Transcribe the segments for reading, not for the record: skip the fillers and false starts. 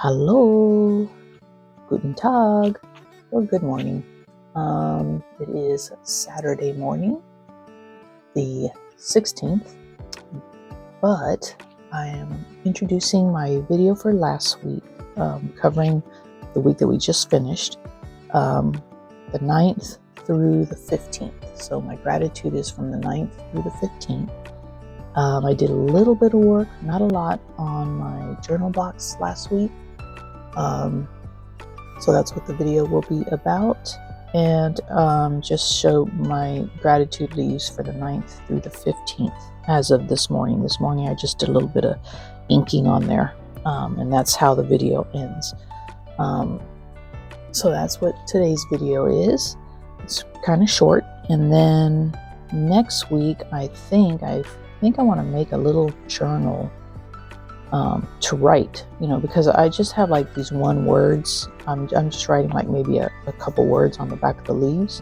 Hallo, guten Tag, or good morning. It is Saturday morning, the 16th, but I am introducing my video for last week, covering the week that we just finished, the 9th through the 15th. So my gratitude is from the 9th through the 15th. I did a little bit of work, not a lot, on my journal box last week. So that's what the video will be about, and just show my gratitude leaves for the 9th through the 15th as of this morning. This morning I just did a little bit of inking on there, and that's how the video ends. So that's what today's video is. It's kind of short, and then next week I think I want to make a little journal to write, because I just have like these one words. I'm just writing like maybe a couple words on the back of the leaves,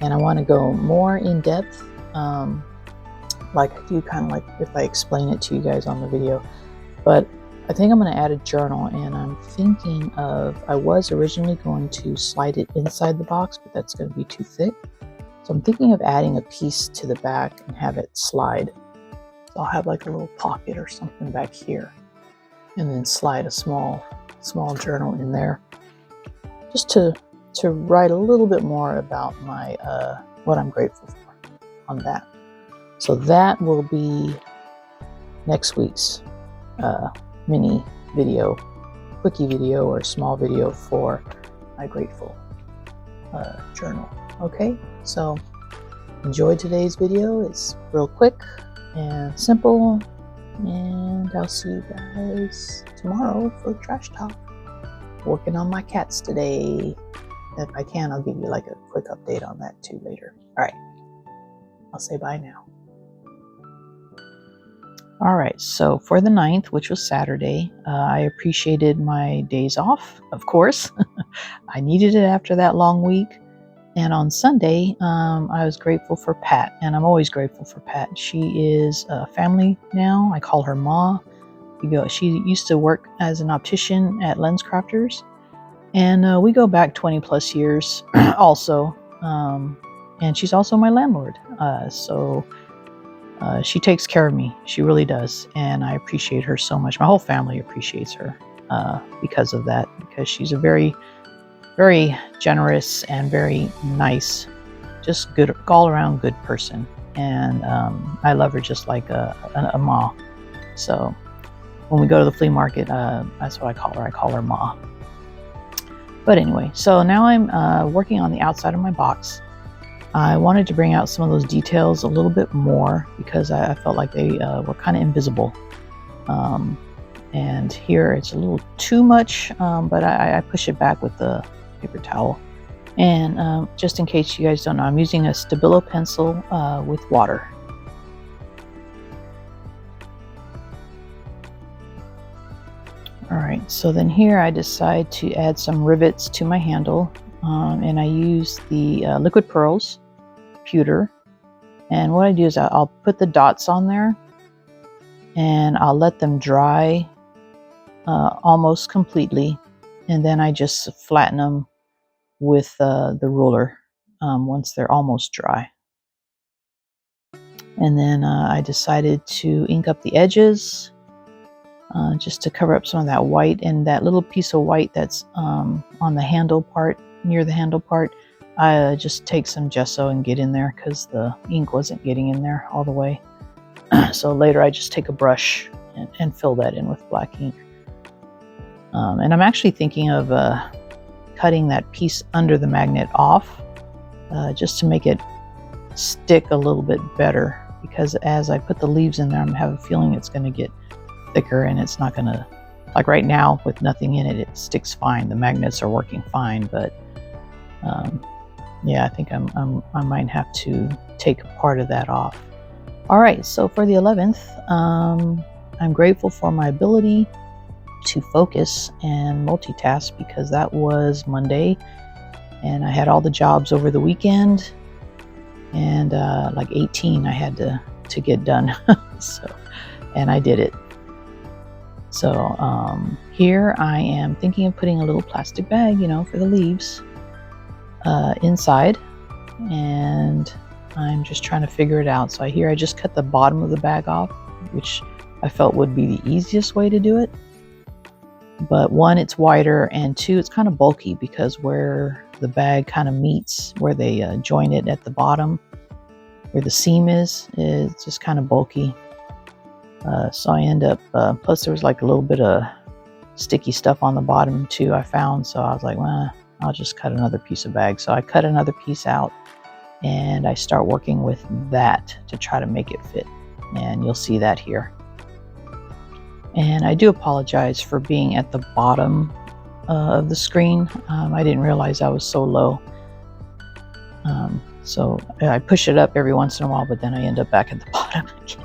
and I want to go more in depth, like I do kind of like if I explain it to you guys on the video. But I think I'm going to add a journal, and I'm thinking of, I was originally going to slide it inside the box, but that's going to be too thick. So I'm thinking of adding a piece to the back and have it slide. I'll have like a little pocket or something back here, and then slide a small journal in there, just to write a little bit more about my what I'm grateful for on that. So that will be next week's mini video, quickie video, or small video for my grateful journal. Okay, so enjoy today's video. It's real quick and simple, and I'll see you guys tomorrow for trash talk. Working on my cats today. If I can, I'll give you like a quick update on that too later. All right, I'll say bye now. All right, so for the 9th, which was Saturday, I appreciated my days off, of course. I needed it after that long week. And on Sunday, I was grateful for Pat, and I'm always grateful for Pat. She is a family now. I call her Ma. She used to work as an optician at Lens Crafters, and we go back 20 plus years also. And she's also my landlord. So she takes care of me. She really does, and I appreciate her so much. My whole family appreciates her because of that, because she's a very generous and very nice, just good, all around good person. And I love her just like a Ma. So when we go to the flea market, that's what I call her. I call her Ma. But anyway, so now I'm working on the outside of my box. I wanted to bring out some of those details a little bit more because I felt like they were kind of invisible. And here it's a little too much, but I push it back with the paper towel. And just in case you guys don't know, I'm using a Stabilo pencil with water. All right, so then here I decide to add some rivets to my handle, and I use the liquid pearls pewter. And what I do is I'll put the dots on there, and I'll let them dry almost completely, and then I just flatten them with the ruler once they're almost dry. And then I decided to ink up the edges just to cover up some of that white, and that little piece of white that's on the handle part, near the handle part, I just take some gesso and get in there because the ink wasn't getting in there all the way. So later I just take a brush and fill that in with black ink. And I'm actually thinking of cutting that piece under the magnet off just to make it stick a little bit better, because as I put the leaves in there, I have a feeling it's going to get thicker, and it's not going to, like right now with nothing in it, it sticks fine. The magnets are working fine, but yeah, I think I might have to take a part of that off. All right, so for the 11th, I'm grateful for my ability to focus and multitask, because that was Monday and I had all the jobs over the weekend, and like 18 I had to get done. So, and I did it. So here I am thinking of putting a little plastic bag, for the leaves inside, and I'm just trying to figure it out. So I just cut the bottom of the bag off, which I felt would be the easiest way to do it. But one, it's wider, and two, it's kind of bulky because where the bag kind of meets, where they join it at the bottom, where the seam is just kind of bulky. So I end up, plus there was like a little bit of sticky stuff on the bottom too, I found. So I was like, well, I'll just cut another piece of bag. So I cut another piece out and I start working with that to try to make it fit. And you'll see that here. And I do apologize for being at the bottom of the screen. I didn't realize I was so low. So I push it up every once in a while, but then I end up back at the bottom again.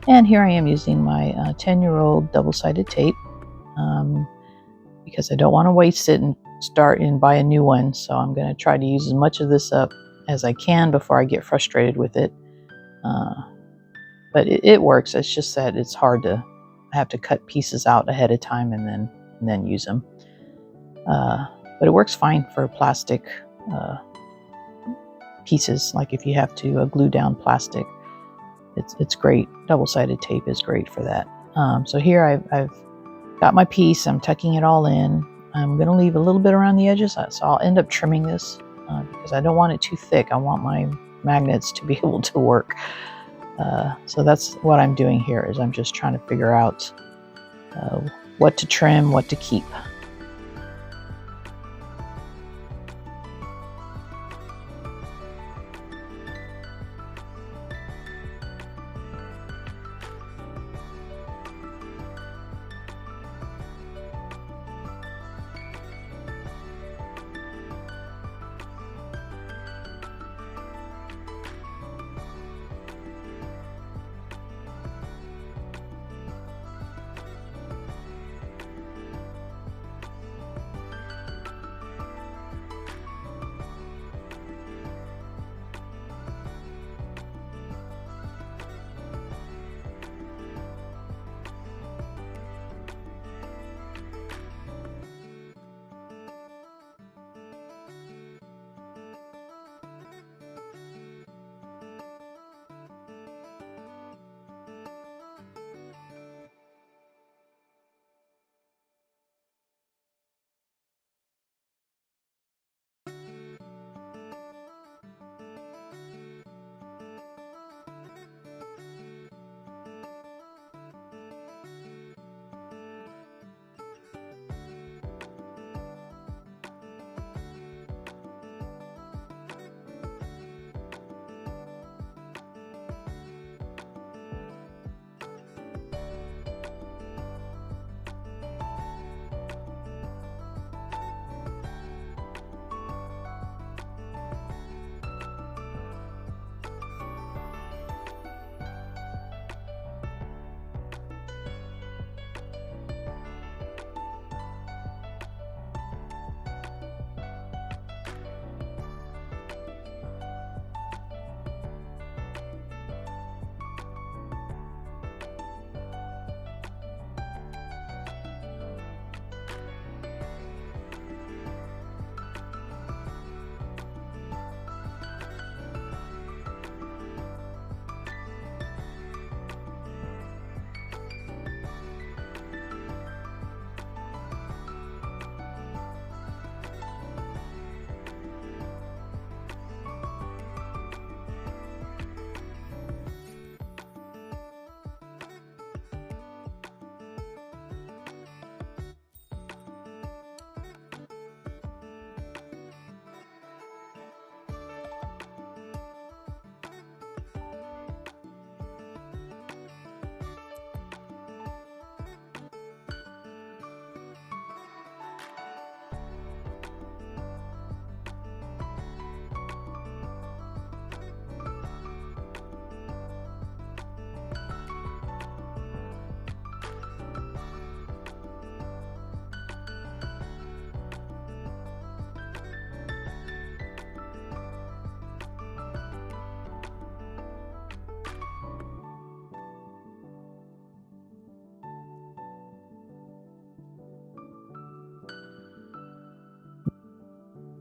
And here I am using my 10-year-old double-sided tape because I don't want to waste it and start and buy a new one. So I'm going to try to use as much of this up as I can before I get frustrated with it. But it works. It's just that it's hard to have to cut pieces out ahead of time and then use them. But it works fine for plastic pieces. Like if you have to glue down plastic, it's great. Double-sided tape is great for that. So here I've got my piece. I'm tucking it all in. I'm going to leave a little bit around the edges, so I'll end up trimming this because I don't want it too thick. I want my magnets to be able to work. So that's what I'm doing here, is I'm just trying to figure out what to trim, what to keep.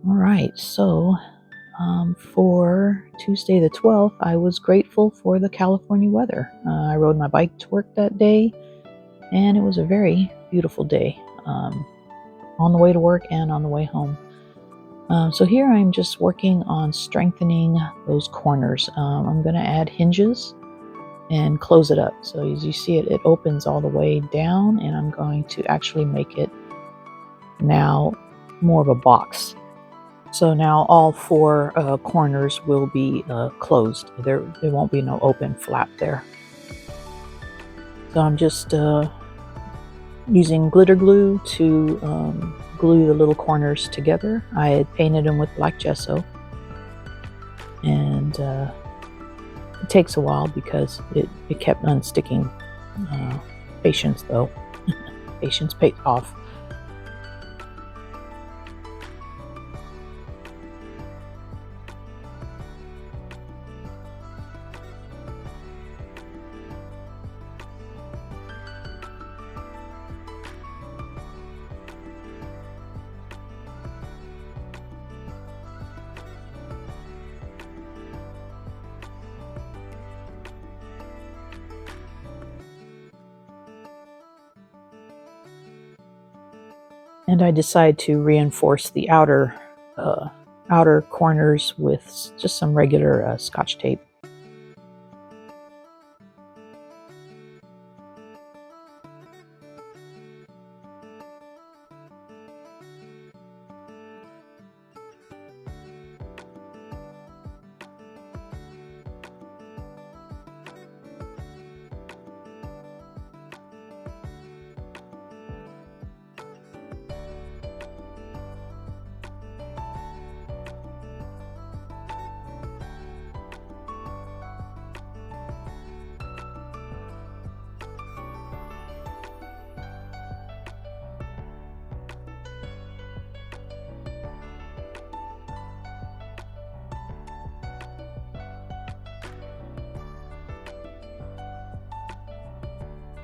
All right, so for Tuesday the 12th, I was grateful for the California weather. I rode my bike to work that day, and it was a very beautiful day on the way to work and on the way home. So here I'm just working on strengthening those corners. I'm going to add hinges and close it up. So as you see it opens all the way down, and I'm going to actually make it now more of a box. So now all four corners will be closed. There won't be no open flap there. So I'm just using glitter glue to glue the little corners together. I had painted them with black gesso, and it takes a while because it kept unsticking. Patience though. Patience paid off. And I decide to reinforce the outer corners with just some regular Scotch tape.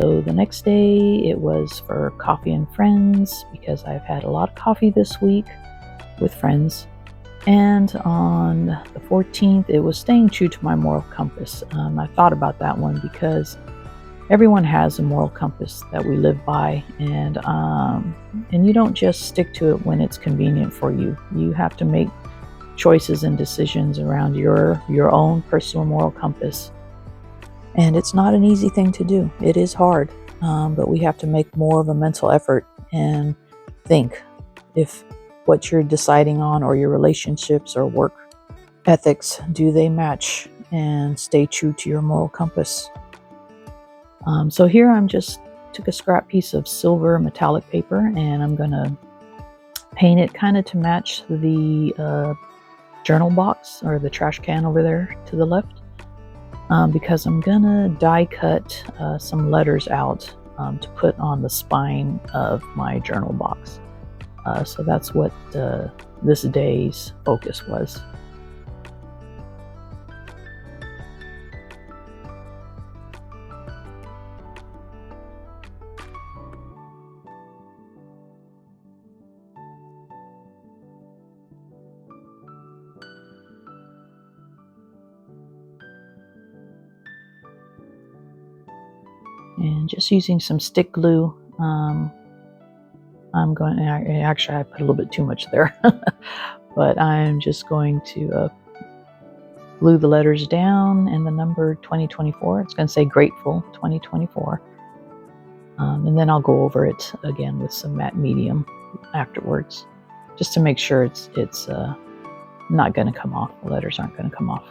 So the next day it was for coffee and friends, because I've had a lot of coffee this week with friends. And on the 14th, it was staying true to my moral compass. I thought about that one because everyone has a moral compass that we live by, and you don't just stick to it when it's convenient for you. You have to make choices and decisions around your own personal moral compass. And it's not an easy thing to do. It is hard, but we have to make more of a mental effort and think if what you're deciding on, or your relationships or work ethics, do they match, and stay true to your moral compass. So here I'm just took a scrap piece of silver metallic paper, and I'm gonna paint it kind of to match the journal box or the trash can over there to the left. Because I'm gonna die cut some letters out to put on the spine of my journal box. So that's what this day's focus was. And just using some stick glue. I'm going to, actually I put a little bit too much there, but I'm just going to glue the letters down and the number 2024. It's going to say Grateful 2024. And then I'll go over it again with some matte medium afterwards, just to make sure it's not going to come off. The letters aren't going to come off.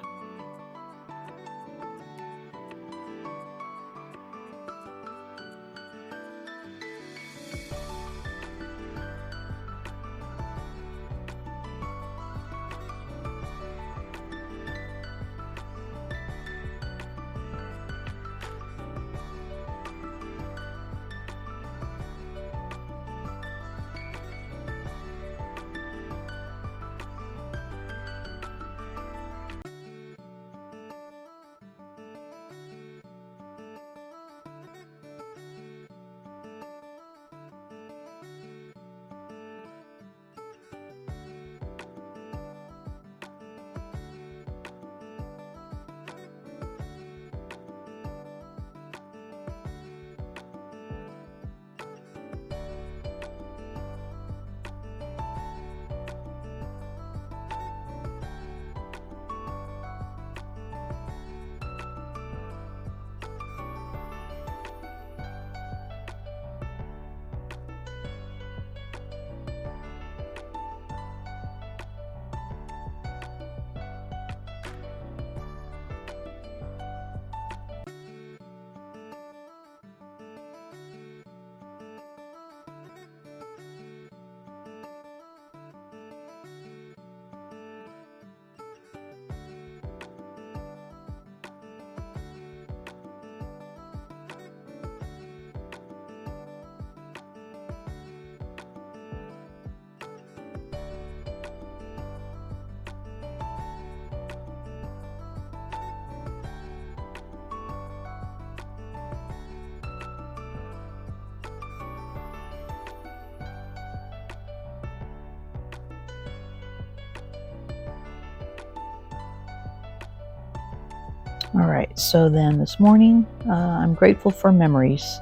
All right, so then this morning, I'm grateful for memories.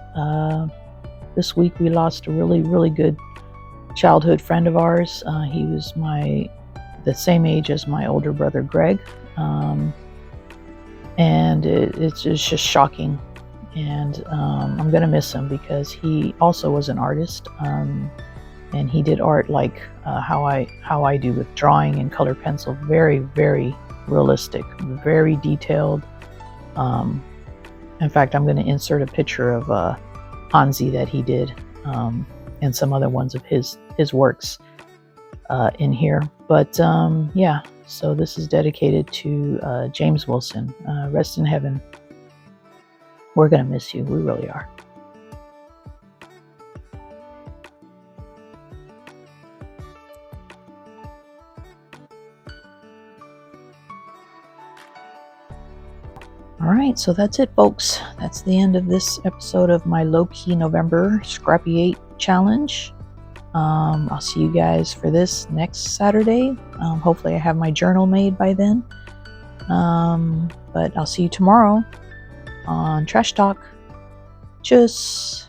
This week we lost a really good childhood friend of ours. He was the same age as my older brother Greg, and it's just shocking. And I'm gonna miss him because he also was an artist, and he did art like how I do, with drawing and color pencil, very realistic, very detailed. In fact, I'm going to insert a picture of Hansi that he did, and some other ones of his works in here. But yeah, so this is dedicated to James Wilson. Rest in heaven. We're going to miss you. We really are. All right, so that's it, folks. That's the end of this episode of my low-key November Scrappy 8 challenge. I'll see you guys for this next Saturday. Hopefully I have my journal made by then. But I'll see you tomorrow on Trash Talk. Tschüss.